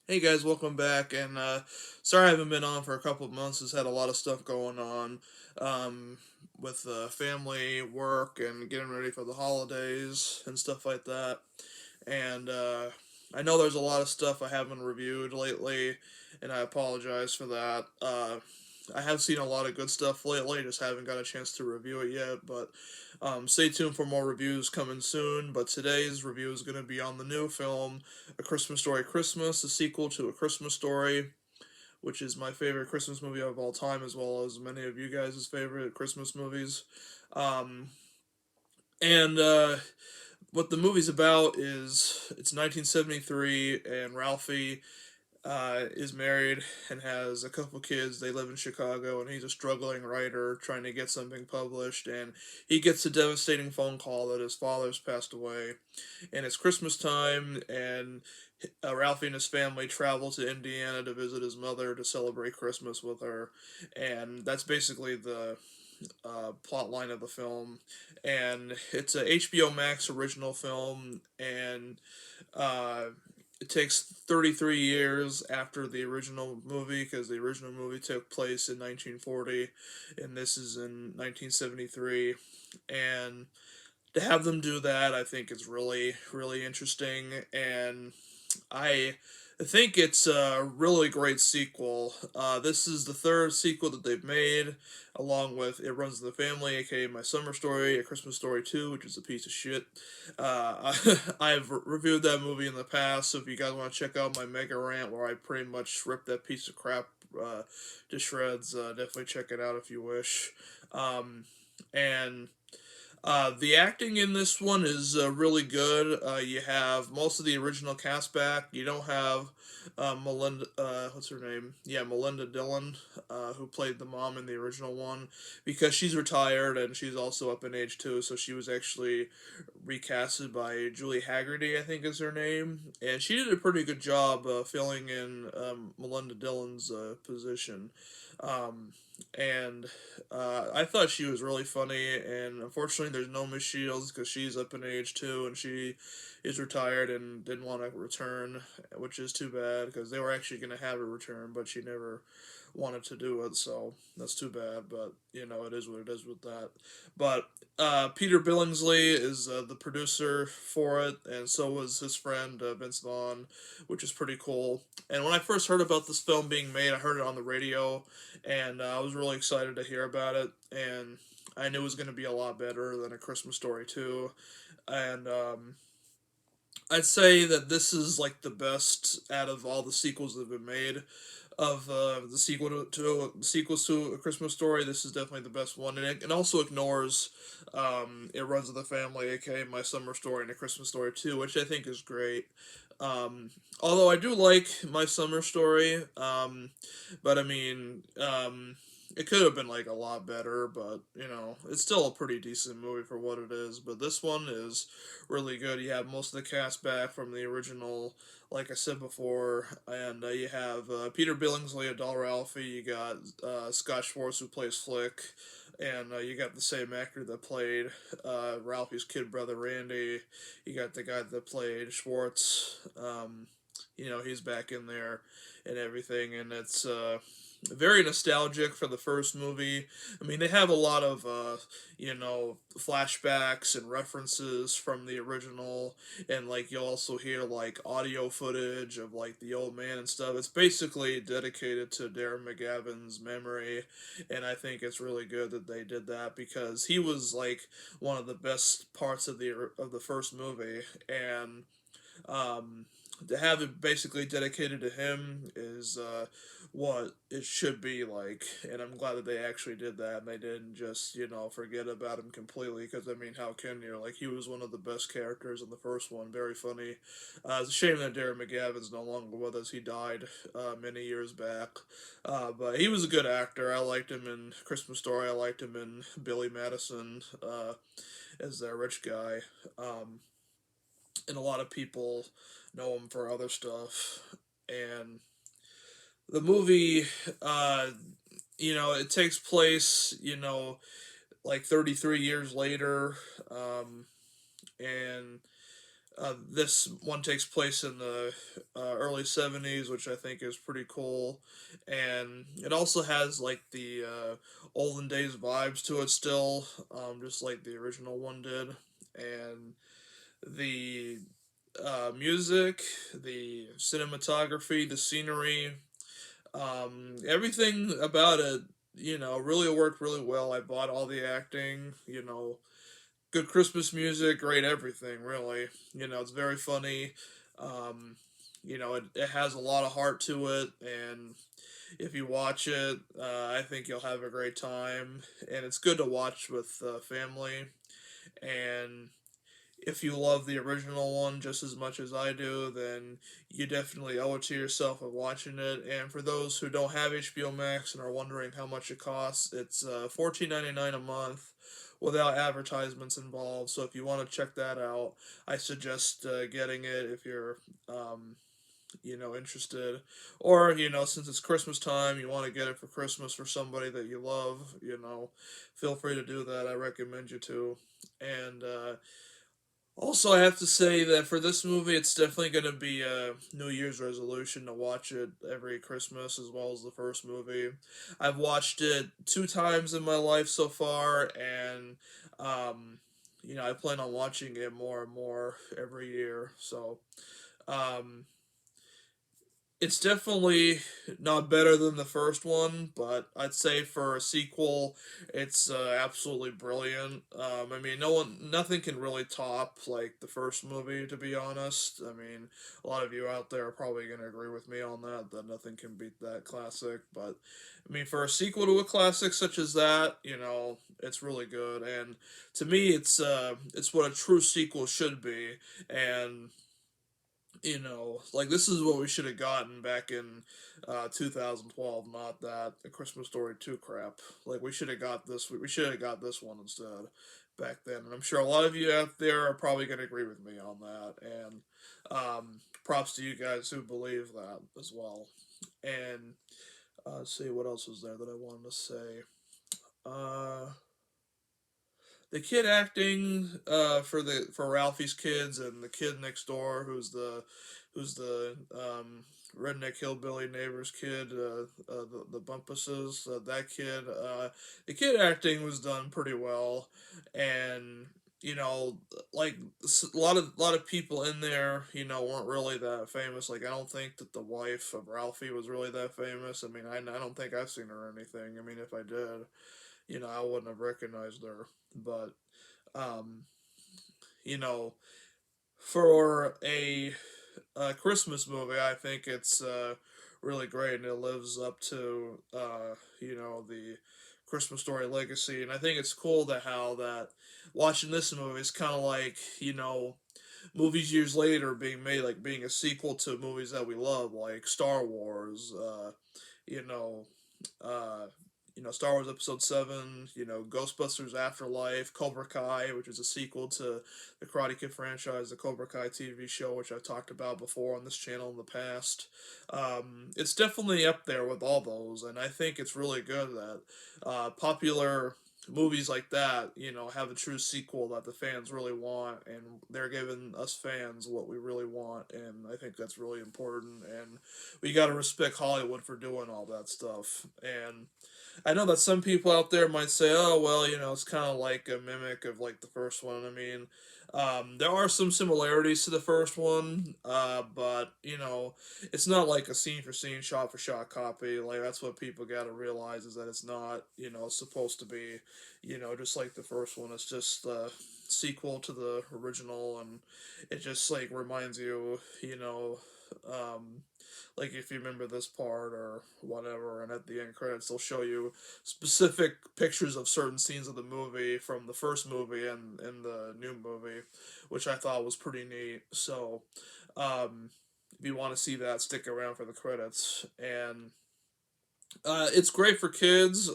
Hey guys, welcome back. And sorry I haven't been on for a couple of months. Just had a lot of stuff going on um, with family, work, and getting ready for the holidays and stuff like that. And I know there's a lot of stuff I haven't reviewed lately, and I apologize for that. I have seen a lot of good stuff lately, just haven't got a chance to review it yet. But stay tuned for more reviews coming soon. But today's review is going to be on the new film, A Christmas Story Christmas, the sequel to A Christmas Story, which is my favorite Christmas movie of all time, as well as many of you guys' favorite Christmas movies. Um, and what the movie's about is it's 1973, and Ralphie is married and has a couple kids. They live in Chicago, and he's a struggling writer trying to get something published. And he gets a devastating phone call that his father's passed away. And it's Christmas time, and Ralphie and his family travel to Indiana to visit his mother to celebrate Christmas with her. And that's basically the plot line of the film. And it's a HBO Max original film, and uh, it takes 33 years after the original movie because the original movie took place in 1940 and this is in 1973. And to have them do that, I think is really, really interesting. And I think it's a really great sequel. This is the third sequel that they've made, along with It Runs in the Family, aka My Summer Story, A Christmas Story 2, which is a piece of shit. I've reviewed that movie in the past, so if you guys want to check out my mega rant where I pretty much ripped that piece of crap to shreds, definitely check it out if you wish. And the acting in this one is really good. You have most of the original cast back. You don't have Melinda. What's her name? Yeah, Melinda Dillon, who played the mom in the original one, because she's retired and she's also up in age too. So she was actually recasted by Julie Haggerty, I think is her name, and she did a pretty good job filling in Melinda Dillon's position. Um, and I thought she was really funny, and unfortunately, there's no Miss Shields because she's up in age too, and she is retired and didn't want to return, which is too bad because they were actually going to have her return, but she never wanted to do it, so that's too bad. But it is what it is with that. But Peter Billingsley is the producer for it, and so was his friend Vince Vaughn, which is pretty cool. And when I first heard about this film being made, I heard it on the radio, and I was really excited to hear about it. And I knew it was going to be a lot better than A Christmas Story 2. And I'd say that this is like the best out of all the sequels that have been made. Of the sequel to sequels to A Christmas Story, this is definitely the best one, and it also ignores It Runs in the Family, aka My Summer Story, and A Christmas Story too, which I think is great. Although I do like My Summer Story, but I mean, it could have been like a lot better, but it's still a pretty decent movie for what it is. But this one is really good. You have most of the cast back from the original, like I said before, and you have Peter Billingsley, Adol Ralphie. You got Scott Schwartz who plays Flick, and you got the same actor that played Ralphie's kid brother Randy. You got the guy that played Schwartz. He's back in there and everything, and it's very nostalgic for the first movie. I mean, they have a lot of flashbacks and references from the original, and like you'll also hear like audio footage of like the old man and stuff. It's basically dedicated to Darren McGavin's memory, and I think it's really good that they did that because he was like one of the best parts of the first movie. And um, to have it basically dedicated to him is what it should be like, and I'm glad that they actually did that and they didn't just forget about him completely. Because I mean, how can you? Like, he was one of the best characters in the first one, very funny. It's a shame that Darren McGavin's no longer with us. He died many years back, but he was a good actor. I liked him in Christmas Story. I liked him in Billy Madison as that rich guy. Um, and a lot of people know him for other stuff. And the movie, uh, it takes place, like 33 years later, and This one takes place in the early 70s, which I think is pretty cool. And it also has like the olden days vibes to it still, just like the original one did. And the music, the cinematography, the scenery, everything about it, really worked really well. I bought all the acting, good Christmas music, great everything, really. It's very funny. Um, it has a lot of heart to it, and if you watch it, I think you'll have a great time. And it's good to watch with family. And if you love the original one just as much as I do, then you definitely owe it to yourself of watching it. And for those who don't have HBO Max and are wondering how much it costs, it's $14.99 a month without advertisements involved. So if you want to check that out, I suggest getting it if you're interested, or since it's Christmas time, you want to get it for Christmas for somebody that you love. Feel free to do that. I recommend you to. And also, I have to say that for this movie, it's definitely going to be a New Year's resolution to watch it every Christmas as well as the first movie. I've watched it 2 times in my life so far, and um, I plan on watching it more and more every year. So, um, it's definitely not better than the first one, but I'd say for a sequel, it's absolutely brilliant. I mean, nothing can really top like the first movie. To be honest, I mean, a lot of you out there are probably gonna agree with me on that. That nothing can beat that classic. But I mean, for a sequel to a classic such as that, it's really good. And to me, it's what a true sequel should be. And like this is what we should have gotten back in 2012, not that A Christmas Story 2 crap. Like we should have got this. We should have got this one instead back then. And I'm sure a lot of you out there are probably going to agree with me on that. And props to you guys who believe that as well. And let's see what else was there that I wanted to say. Uh, the kid acting for Ralphie's kids and the kid next door who's the redneck hillbilly neighbor's kid, the Bumpuses, that kid. The kid acting was done pretty well, and like a lot of people in there, weren't really that famous. Like I don't think that the wife of Ralphie was really that famous. I mean, I don't think I've seen her or anything. I mean, if I did, I wouldn't have recognized her. But um, you know, for a Christmas movie, I think it's really great and it lives up to the Christmas Story legacy. And I think it's cool that how that watching this movie is kind of like movies years later being made, like being a sequel to movies that we love, like Star Wars. You know, uh, Star Wars Episode 7, Ghostbusters Afterlife, Cobra Kai, which is a sequel to the Karate Kid franchise, the Cobra Kai TV show, which I've talked about before on this channel in the past. It's definitely up there with all those, and I think it's really good that popular movies like that, have a true sequel that the fans really want, and they're giving us fans what we really want, and I think that's really important, and we got to respect Hollywood for doing all that stuff. And I know that some people out there might say, "Oh, well, it's kind of like a mimic of like the first one." I mean, there are some similarities to the first one, but it's not like a scene for scene, shot for shot copy. Like that's what people got to realize is that it's not, supposed to be, just like the first one. It's just the sequel to the original, and it just like reminds you, like if you remember this part or whatever, and at the end credits they'll show you specific pictures of certain scenes of the movie from the first movie and in the new movie, which I thought was pretty neat. So if you want to see that, stick around for the credits. And it's great for kids.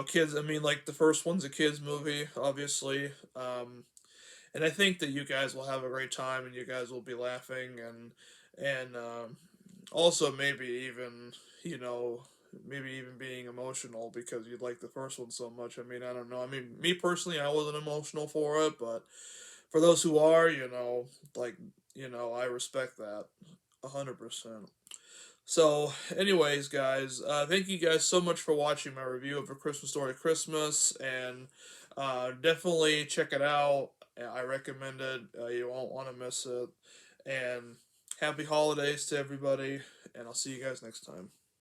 Kids, I mean, like the first one's a kids movie, obviously. And I think that you guys will have a great time and you guys will be laughing and also you know maybe even being emotional because you like the first one so much. I mean, I don't know. I mean, me personally, I wasn't emotional for it, but for those who are, like, I respect that 100%. So, anyways, guys, thank you guys so much for watching my review of A Christmas Story Christmas, and definitely check it out. I recommend it. You won't want to miss it. And happy holidays to everybody, and I'll see you guys next time.